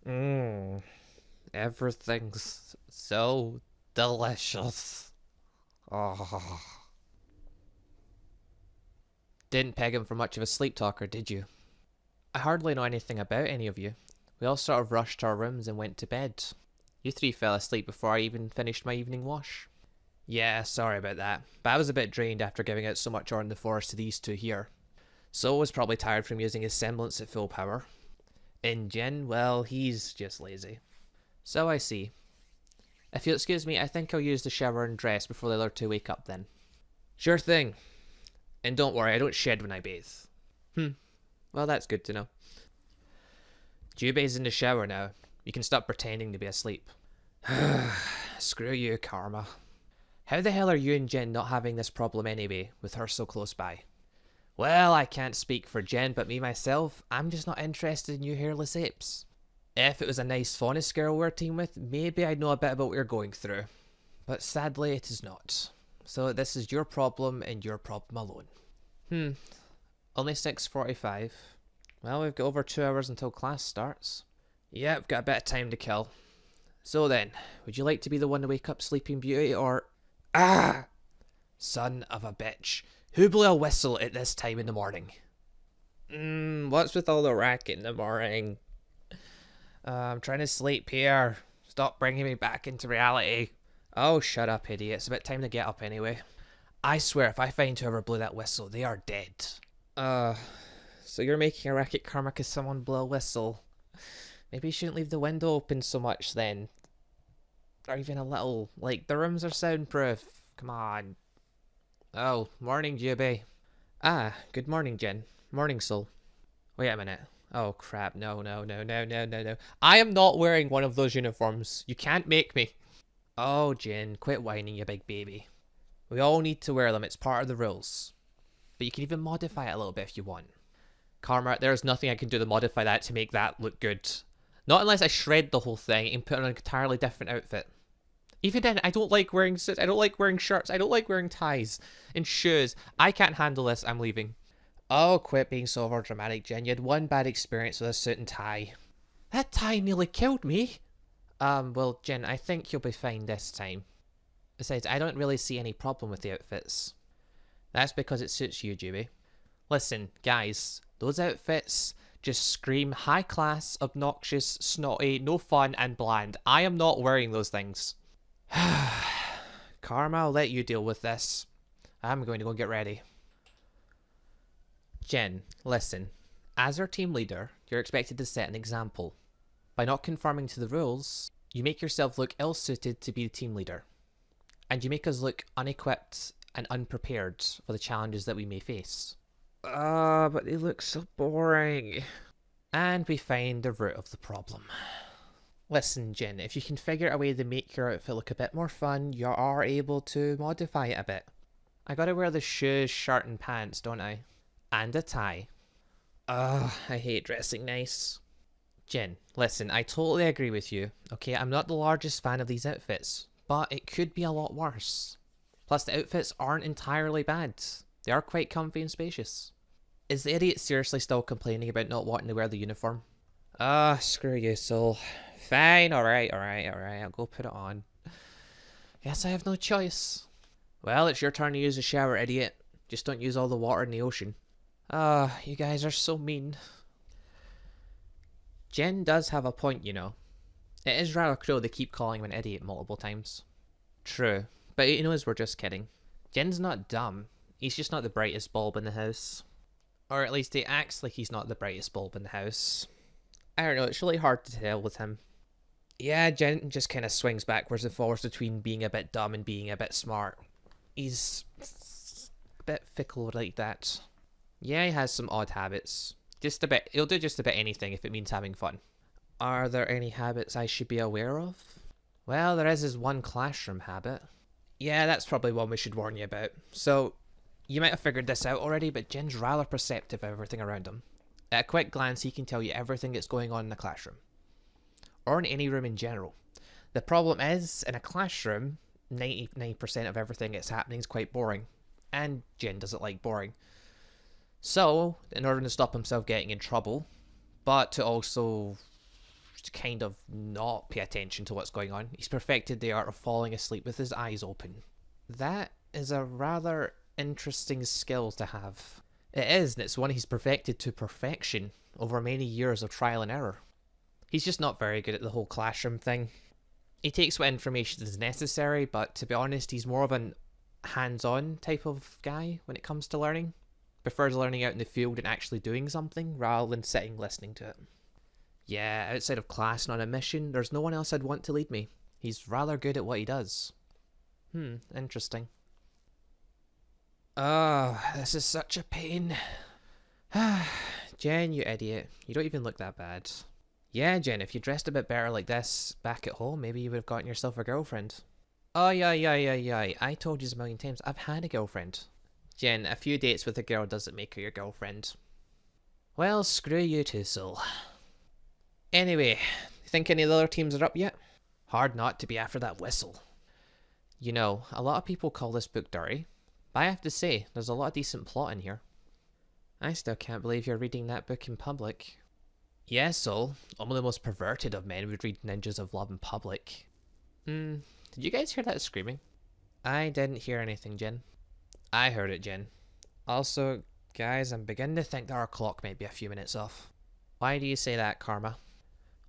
yum. Everything's so delicious. Oh. Didn't peg him for much of a sleep talker, did you? I hardly know anything about any of you. We all sort of rushed to our rooms and went to bed. You three fell asleep before I even finished my evening wash. Yeah, sorry about that, but I was a bit drained after giving out so much ore in the forest to these two here. Sol was probably tired from using his semblance at full power. And Jin, well, he's just lazy. So I see. If you'll excuse me, I think I'll use the shower and dress before the other two wake up then. Sure thing. And don't worry, I don't shed when I bathe. Well, that's good to know. Jubei's in the shower now. You can stop pretending to be asleep. Screw you, Karma. How the hell are you and Jen not having this problem anyway, with her so close by? Well, I can't speak for Jen, but me myself, I'm just not interested in you hairless apes. If it was a nice faunus girl we're team with, maybe I'd know a bit about what you're going through. But sadly, it is not. So this is your problem and your problem alone. Only 6:45. Well, we've got over 2 hours until class starts. Yeah, we've got a bit of time to kill. So then, would you like to be the one to wake up Sleeping Beauty, or... Ah! Son of a bitch. Who blew a whistle at this time in the morning? What's with all the racket in the morning? I'm trying to sleep here. Stop bringing me back into reality. Oh, shut up, idiot. It's about time to get up anyway. I swear, if I find whoever blew that whistle, they are dead. So you're making a racket, Karma, because someone blew a whistle. Maybe you shouldn't leave the window open so much then. Or even a little. Like, the rooms are soundproof. Come on. Oh, morning, Jubei. Ah, good morning, Jen. Morning, Sol. Wait a minute. Oh, crap. No. I am not wearing one of those uniforms. You can't make me. Oh, Jen, quit whining, you big baby. We all need to wear them. It's part of the rules. But you can even modify it a little bit if you want. Karma, there's nothing I can do to modify that to make that look good. Not unless I shred the whole thing and put on an entirely different outfit. Even then, I don't like wearing suits, I don't like wearing shirts, I don't like wearing ties and shoes. I can't handle this, I'm leaving. Oh, quit being so overdramatic, Jen. You had one bad experience with a suit and tie. That tie nearly killed me. Well, Jen, I think you'll be fine this time. Besides, I don't really see any problem with the outfits. That's because it suits you, Dewey. Listen, guys, those outfits just scream high class, obnoxious, snotty, no fun, and bland. I am not wearing those things. Karma, I'll let you deal with this. I'm going to go get ready. Jen, listen. As our team leader, you're expected to set an example. By not conforming to the rules, you make yourself look ill-suited to be the team leader. And you make us look unequipped and unprepared for the challenges that we may face. But they look so boring. And we find the root of the problem. Listen, Jin, if you can figure out a way to make your outfit look a bit more fun, you are able to modify it a bit. I gotta wear the shoes, shirt and pants, don't I? And a tie. I hate dressing nice. Jin, listen, I totally agree with you. Okay, I'm not the largest fan of these outfits, but it could be a lot worse. Plus, the outfits aren't entirely bad. They are quite comfy and spacious. Is the idiot seriously still complaining about not wanting to wear the uniform? Screw you, Sol. Fine, alright, I'll go put it on. Guess I have no choice. Well, it's your turn to use the shower, idiot. Just don't use all the water in the ocean. You guys are so mean. Jen does have a point, you know. It is rather cruel they keep calling him an idiot multiple times. True, but he knows we're just kidding. Jen's not dumb. He's just not the brightest bulb in the house. Or at least he acts like he's not the brightest bulb in the house. I don't know, it's really hard to tell with him. Yeah, Jen just kind of swings backwards and forwards between being a bit dumb and being a bit smart. He's a bit fickle like that. Yeah, he has some odd habits. Just a bit. He'll do just about anything if it means having fun. Are there any habits I should be aware of? Well, there is his one classroom habit. Yeah, that's probably one we should warn you about. So, you might have figured this out already, but Jin's rather perceptive of everything around him. At a quick glance, he can tell you everything that's going on in the classroom. Or in any room in general. The problem is, in a classroom, 99% of everything that's happening is quite boring. And Jin doesn't like boring. So, in order to stop himself getting in trouble, but to also kind of not pay attention to what's going on. He's perfected the art of falling asleep with his eyes open. That is a rather interesting skill to have. It is, and it's one he's perfected to perfection over many years of trial and error. He's just not very good at the whole classroom thing. He takes what information is necessary, but to be honest, he's more of an hands-on type of guy when it comes to learning. Prefers learning out in the field and actually doing something rather than sitting listening to it. Yeah, outside of class and on a mission, there's no one else I'd want to lead me. He's rather good at what he does. Interesting. Oh, this is such a pain. Jen, you idiot. You don't even look that bad. Yeah, Jen, if you dressed a bit better like this back at home, maybe you would have gotten yourself a girlfriend. Oh, yeah. I told you a million times, I've had a girlfriend. Jen, a few dates with a girl doesn't make her your girlfriend. Well, screw you too, Soul. Anyway, you think any of the other teams are up yet? Hard not to be after that whistle. You know, a lot of people call this book dirty, but I have to say, there's a lot of decent plot in here. I still can't believe you're reading that book in public. Yes, Soul. Only the most perverted of men would read Ninjas of Love in public. Did you guys hear that screaming? I didn't hear anything, Jen. I heard it, Jen. Also, guys, I'm beginning to think that our clock might be a few minutes off. Why do you say that, Karma?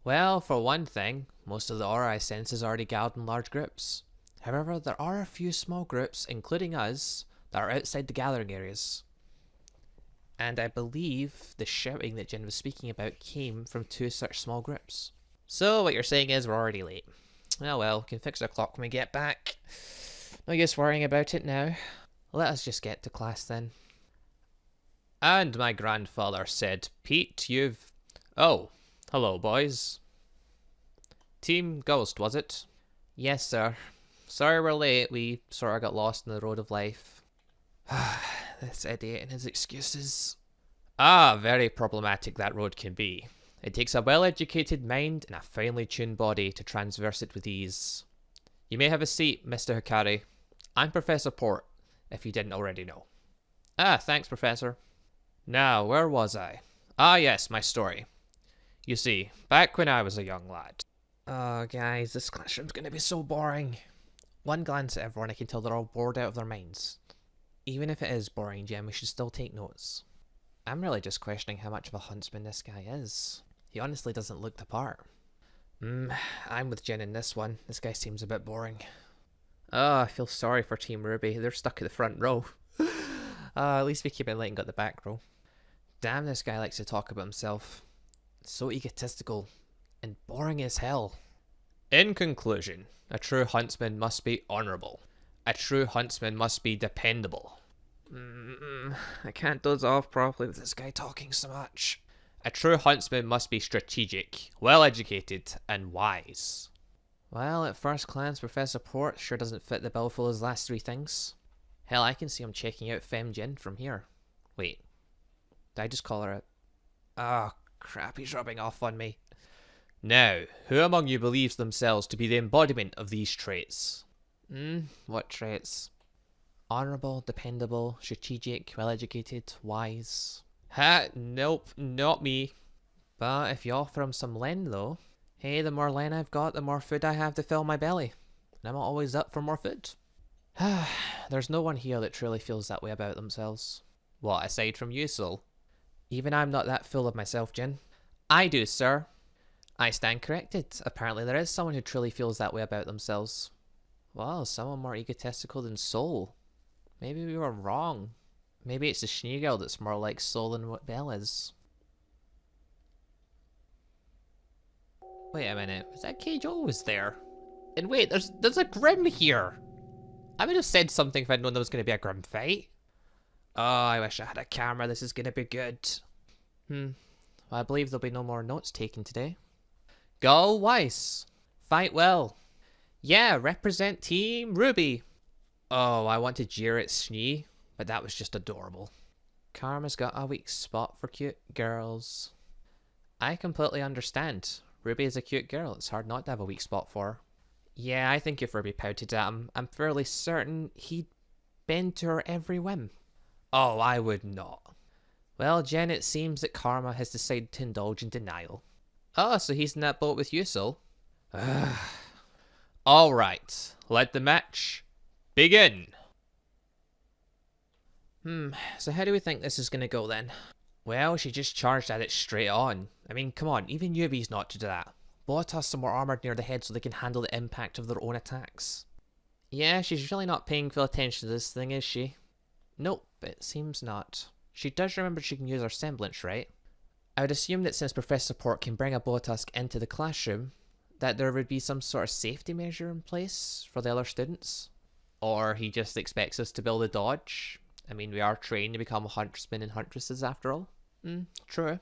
Well, for one thing, most of the aura I sense is already gathered in large groups. However, there are a few small groups, including us, that are outside the gathering areas. And I believe the shouting that Jen was speaking about came from two such small groups. So what you're saying is we're already late. Oh well, we can fix our clock when we get back. No use worrying about it now. Let us just get to class then. And my grandfather said, Pete, you've... Oh, hello boys. Team Ghost, was it? Yes, sir. Sorry we're late, we sort of got lost in the road of life. This idiot and his excuses. Ah, very problematic that road can be. It takes a well-educated mind and a finely tuned body to traverse it with ease. You may have a seat, Mr. Hikari. I'm Professor Port, if you didn't already know. Ah, thanks, Professor. Now, where was I? Ah, yes, my story. You see, back when I was a young lad. Oh, guys, this classroom's gonna be so boring. One glance at everyone, I can tell they're all bored out of their minds. Even if it is boring, Jen, we should still take notes. I'm really just questioning how much of a huntsman this guy is. He honestly doesn't look the part. I'm with Jen in this one. This guy seems a bit boring. Oh, I feel sorry for Team RWBY. They're stuck at the front row. At least we came in late and got the back row. Damn, this guy likes to talk about himself. So egotistical. And boring as hell. In conclusion, a true huntsman must be honourable. A true huntsman must be dependable. I can't doze off properly with this guy talking so much. A true huntsman must be strategic, well-educated, and wise. Well, at first glance, Professor Port sure doesn't fit the bill for those last three things. Hell, I can see him checking out Femme Jen from here. Wait, did I just call her out? Oh, crap, he's rubbing off on me. Now, who among you believes themselves to be the embodiment of these traits? What traits? Honourable, dependable, strategic, well-educated, wise. Ha, nope, not me. But if you offer him some len though, hey, the more len I've got, the more food I have to fill my belly. And I'm always up for more food. There's no one here that truly feels that way about themselves. What, aside from you, Soul? Even I'm not that full of myself, Jin. I do, sir. I stand corrected. Apparently there is someone who truly feels that way about themselves. Wow, someone more egotistical than Soul. Maybe we were wrong. Maybe it's the Schneegirl that's more like Soul than what Belle is. Wait a minute, was that cage always there? And wait, there's a Grim here! I would have said something if I'd known there was going to be a Grim fight. Oh, I wish I had a camera, this is going to be good. Well, I believe there'll be no more notes taken today. Go Weiss! Fight well! Yeah, represent Team RWBY! Oh, I wanted to jeer at Schnee, but that was just adorable. Karma's got a weak spot for cute girls. I completely understand. RWBY is a cute girl, it's hard not to have a weak spot for her. Yeah, I think if RWBY pouted at him, I'm fairly certain he'd bend to her every whim. Oh, I would not. Well, Jen, it seems that Karma has decided to indulge in denial. Oh, so he's in that boat with you, Sol? Alright, let the match begin. So how do we think this is going to go then? Well, she just charged at it straight on. I mean, come on, even Yubi's not to do that. Bought us some more armor near the head so they can handle the impact of their own attacks. Yeah, she's really not paying full attention to this thing, is she? Nope, it seems not. She does remember she can use her semblance, right? I would assume that since Professor Port can bring a Botusk into the classroom, that there would be some sort of safety measure in place for the other students. Or he just expects us to build a dodge. I mean, we are trained to become huntsmen and huntresses after all. True.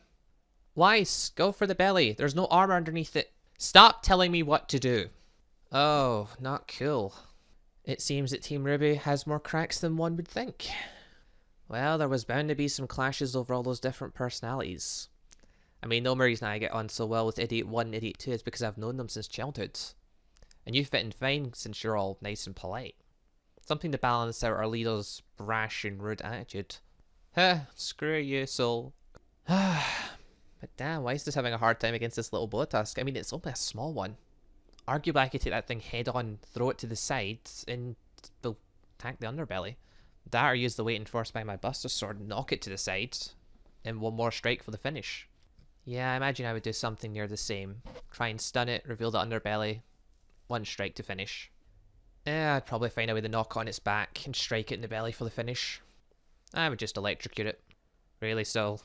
Weiss, go for the belly. There's no armor underneath it. Stop telling me what to do. Oh, not cool. It seems that Team RWBY has more cracks than one would think. Well, there was bound to be some clashes over all those different personalities. I mean, the only reason I get on so well with Idiot 1 and Idiot 2 is because I've known them since childhood. And you fit in fine since you're all nice and polite. Something to balance out our leader's brash and rude attitude. Screw you, Sol. But damn, Weiss is having a hard time against this little Botusk. I mean, it's only a small one. Arguably, I could take that thing head on, throw it to the side, and we'll attack the underbelly. That or use the weight enforced by my Buster Sword, knock it to the side, and one more strike for the finish. Yeah, I imagine I would do something near the same. Try and stun it, reveal the underbelly, one strike to finish. I'd probably find a way to knock on its back and strike it in the belly for the finish. I would just electrocute it. Really, so.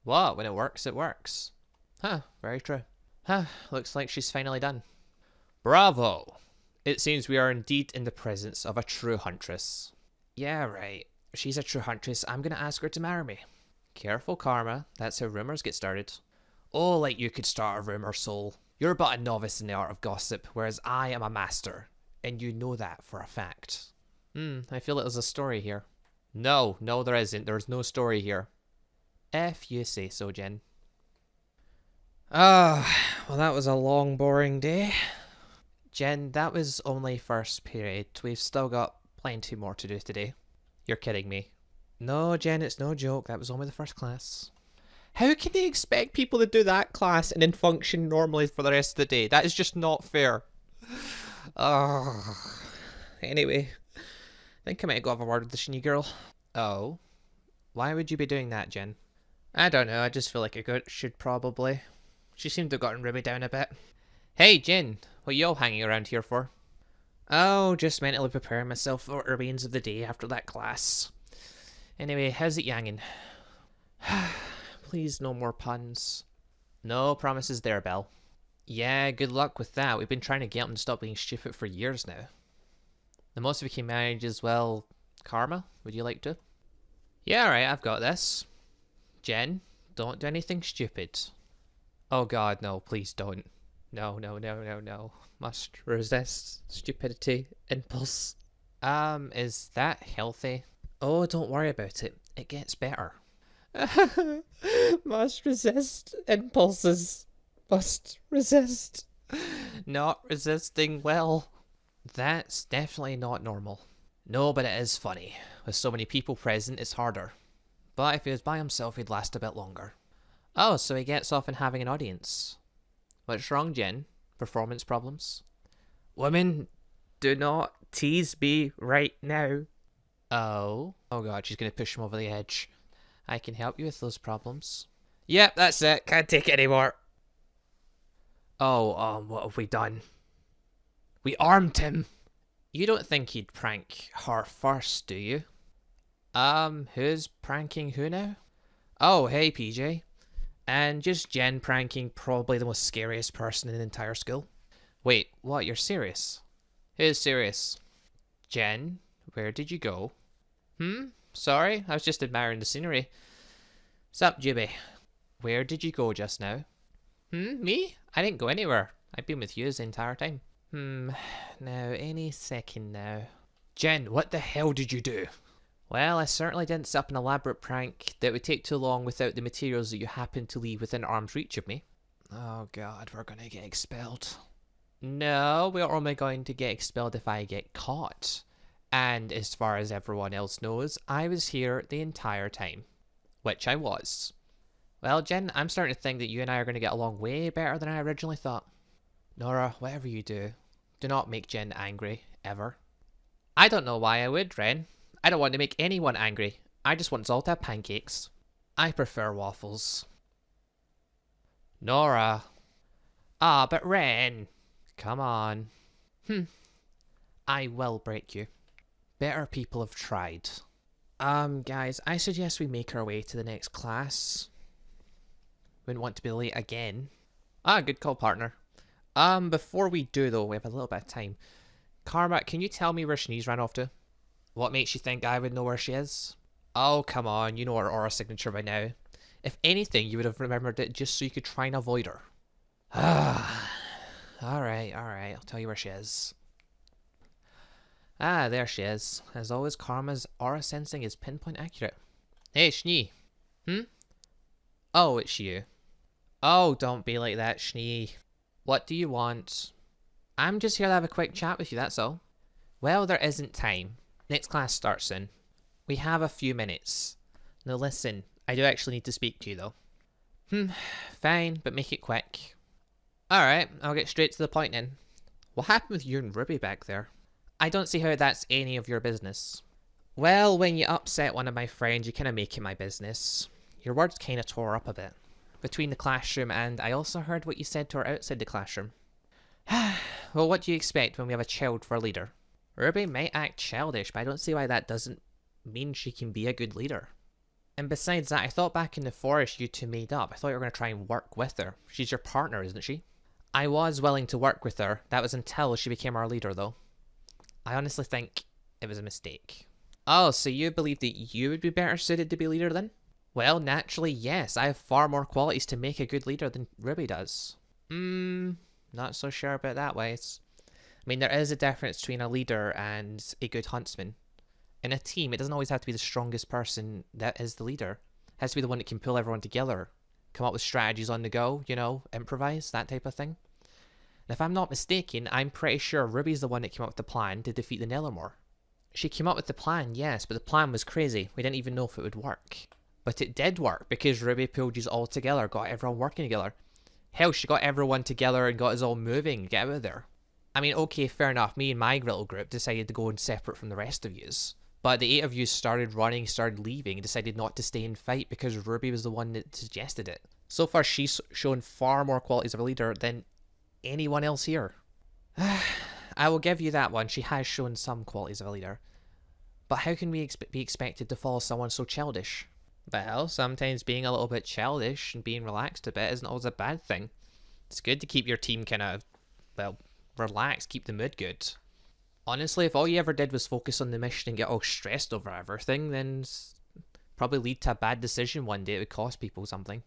What? When it works, it works. Huh, very true. Looks like she's finally done. Bravo! It seems we are indeed in the presence of a true huntress. Yeah, right. If she's a true huntress, I'm gonna ask her to marry me. Careful, Karma. That's how rumors get started. Oh, like you could start a rumor, Sol. You're but a novice in the art of gossip, whereas I am a master. And you know that for a fact. I feel like there's a story here. No, there isn't. There's no story here. If you say so, Jen. Well, that was a long, boring day. Jen, that was only first period. We've still got plenty more to do today. You're kidding me. No, Jen, it's no joke. That was only the first class. How can they expect people to do that class and then function normally for the rest of the day? That is just not fair. Anyway, I think I might go have a word with the Shinny girl. Oh? Why would you be doing that, Jen? I don't know, I just feel like I should probably. She seemed to have gotten RWBY down a bit. Hey, Jen, what are you all hanging around here for? Oh, just mentally preparing myself for the remains of the day after that class. Anyway, how's it yangin'? Please, no more puns. No promises there, Belle. Yeah, good luck with that. We've been trying to get them to stop being stupid for years now. The most we can manage is, well, Karma. Would you like to? Yeah, alright, I've got this. Jen, don't do anything stupid. Oh god, no, please don't. No. Must resist stupidity impulse. Is that healthy? Oh, don't worry about it. It gets better. Must resist impulses. Must resist. Not resisting well. That's definitely not normal. No, but it is funny. With so many people present, it's harder. But if he was by himself, he'd last a bit longer. Oh, so he gets off in having an audience. What's wrong, Jen? Performance problems? Women, do not tease me right now. Oh? Oh god, she's gonna push him over the edge. I can help you with those problems. Yep, that's it. Can't take it anymore. Oh, what have we done? We armed him. You don't think he'd prank her first, do you? Who's pranking who now? Oh, hey, PJ. And just Jen pranking probably the most scariest person in the entire school. Wait, what? You're serious? Who's serious? Jen, where did you go? Sorry, I was just admiring the scenery. Sup, Juby? Where did you go just now? Me? I didn't go anywhere. I've been with you the entire time. Now, any second now. Jen, what the hell did you do? Well, I certainly didn't set up an elaborate prank that would take too long without the materials that you happened to leave within arm's reach of me. Oh god, we're gonna get expelled. No, we're only going to get expelled if I get caught. And as far as everyone else knows, I was here the entire time. Which I was. Well, Jen, I'm starting to think that you and I are going to get along way better than I originally thought. Nora, whatever you do not make Jen angry, ever. I don't know why I would, Ren. I don't want to make anyone angry. I just want us all to have pancakes. I prefer waffles. Nora. Ah, but Ren. Come on. I will break you. Better people have tried. Guys, I suggest we make our way to the next class. Wouldn't want to be late again. Ah, good call, partner. Before we do, though, we have a little bit of time. Karma, can you tell me where Shneeze ran off to? What makes you think I would know where she is? Oh, come on, you know her aura signature by now. If anything, you would have remembered it just so you could try and avoid her. Alright, I'll tell you where she is. Ah, there she is. As always, Karma's aura sensing is pinpoint accurate. Hey, Shnee. Oh, it's you. Oh, don't be like that, Shnee. What do you want? I'm just here to have a quick chat with you, that's all. Well, there isn't time. Next class starts soon. We have a few minutes. Now listen, I do actually need to speak to you though. Fine, but make it quick. Alright, I'll get straight to the point then. What happened with you and Ruby back there? I don't see how that's any of your business. Well, when you upset one of my friends, you kind of make it my business. Your words kind of tore up a bit. Between the classroom and I also heard what you said to her outside the classroom. Well, what do you expect when we have a child for a leader? Ruby might act childish, but I don't see why that doesn't mean she can be a good leader. And besides that, I thought back in the forest you two made up. I thought you were going to try and work with her. She's your partner, isn't she? I was willing to work with her. That was until she became our leader, though. I honestly think it was a mistake. Oh, so you believe that you would be better suited to be leader then? Well, naturally, yes. I have far more qualities to make a good leader than Ruby does. Not so sure about that, Wise. I mean, there is a difference between a leader and a good huntsman. In a team, it doesn't always have to be the strongest person that is the leader. It has to be the one that can pull everyone together. Come up with strategies on the go, you know, improvise, that type of thing. And if I'm not mistaken, I'm pretty sure Ruby's the one that came up with the plan to defeat the Nellermore. She came up with the plan, yes, but the plan was crazy. We didn't even know if it would work. But it did work, because Ruby pulled you all together, got everyone working together. Hell, she got everyone together and got us all moving. Get out of there. I mean, okay, fair enough. Me and my little group decided to go and separate from the rest of yous. But the 8 of you started running, started leaving, and decided not to stay and fight because Ruby was the one that suggested it. So far, she's shown far more qualities of a leader than anyone else here. I will give you that one. She has shown some qualities of a leader. But how can we be expected to follow someone so childish? Well, sometimes being a little bit childish and being relaxed a bit isn't always a bad thing. It's good to keep your team kind of, well, relaxed, keep the mood good. Honestly, if all you ever did was focus on the mission and get all stressed over everything, then probably lead to a bad decision one day. It would cost people something.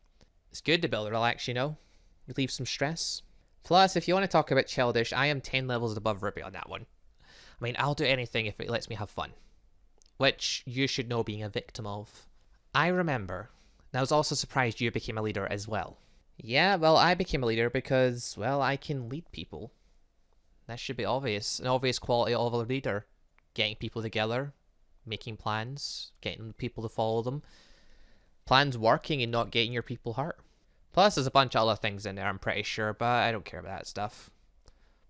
It's good to be able to relax, you know? Relieve some stress. Plus, if you want to talk about childish, I am 10 levels above Ruby on that one. I mean, I'll do anything if it lets me have fun. Which you should know being a victim of. I remember. And I was also surprised you became a leader as well. Yeah, well, I became a leader because, well, I can lead people. That should be obvious. An obvious quality of a leader. Getting people together, making plans, getting people to follow them. Plans working and not getting your people hurt. Plus, there's a bunch of other things in there, I'm pretty sure, but I don't care about that stuff.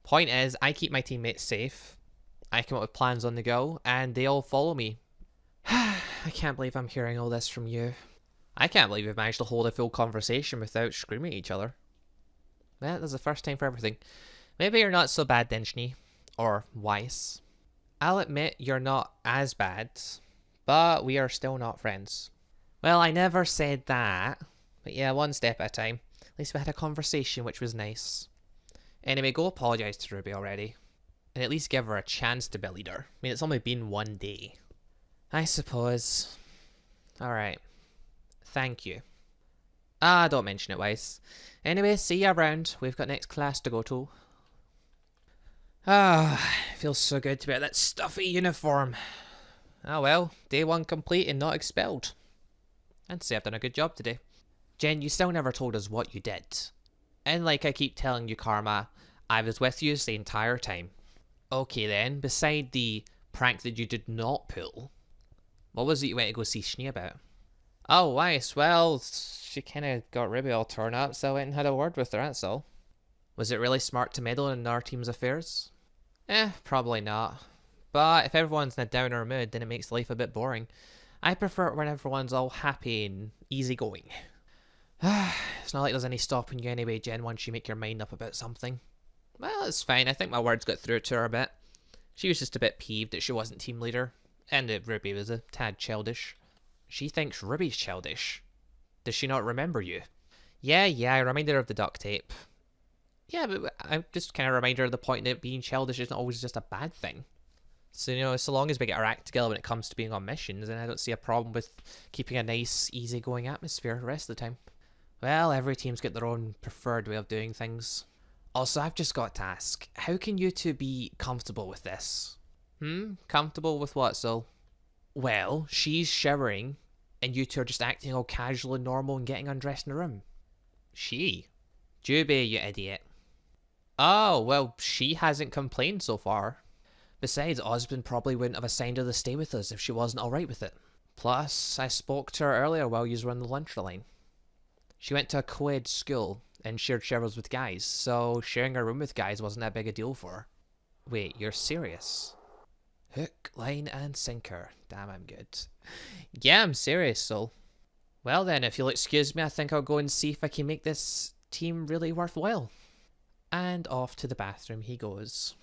Point is, I keep my teammates safe. I come up with plans on the go, and they all follow me. I can't believe I'm hearing all this from you. I can't believe we've managed to hold a full conversation without screaming at each other. Well, there's a first time for everything. Maybe you're not so bad then, Schnee. Or Weiss. I'll admit you're not as bad, but we are still not friends. Well, I never said that. But yeah, one step at a time. At least we had a conversation, which was nice. Anyway, go apologise to Ruby already. And at least give her a chance to be a leader. I mean, it's only been one day. I suppose. Alright. Thank you. Ah, don't mention it, Weiss. Anyway, see you around. We've got next class to go to. Ah, feels so good to be out of that stuffy uniform. Ah well, day 1 complete and not expelled. I'd say I've done a good job today. Jen, you still never told us what you did. And like I keep telling you, Karma, I was with you the entire time. Okay then, beside the prank that you did not pull, what was it you went to go see Schnee about? Oh, nice. Well, she kind of got Ruby all torn up, so I went and had a word with her, that's all. Was it really smart to meddle in our team's affairs? Probably not. But if everyone's in a downer mood, then it makes life a bit boring. I prefer it when everyone's all happy and easygoing. It's not like there's any stopping you anyway, Jen, once you make your mind up about something. Well, it's fine. I think my words got through to her a bit. She was just a bit peeved that she wasn't team leader, and that Ruby was a tad childish. She thinks Ruby's childish. Does she not remember you? Yeah, I reminded her of the duct tape. Yeah, but I just kind of remind her of the point that being childish isn't always just a bad thing. So, so long as we get our act together when it comes to being on missions, then I don't see a problem with keeping a nice, easygoing atmosphere the rest of the time. Well, every team's got their own preferred way of doing things. Also, I've just got to ask, how can you two be comfortable with this? Comfortable with what, Sol? Well, she's showering, and you two are just acting all casual and normal and getting undressed in the room. She? RWBY, you idiot. Oh, well, she hasn't complained so far. Besides, Osmond probably wouldn't have assigned her to stay with us if she wasn't alright with it. Plus, I spoke to her earlier while you were on the lunch line. She went to a co-ed school and shared showers with guys, so sharing a room with guys wasn't that big a deal for her. Wait, you're serious? Hook, line, and sinker. Damn, I'm good. Yeah, I'm serious, Sol. Well then, if you'll excuse me, I think I'll go and see if I can make this team really worthwhile. And off to the bathroom he goes.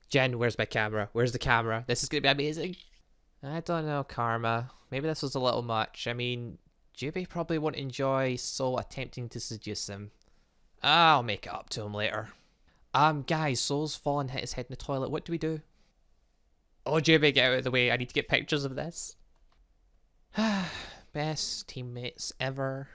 Jen, where's my camera? Where's the camera? This is going to be amazing. I don't know, Karma. Maybe this was a little much. I mean, RWBY probably won't enjoy Sol attempting to seduce him. I'll make it up to him later. Guys, Sol's fallen, hit his head in the toilet. What do we do? Oh, RWBY, get out of the way. I need to get pictures of this. Best teammates ever.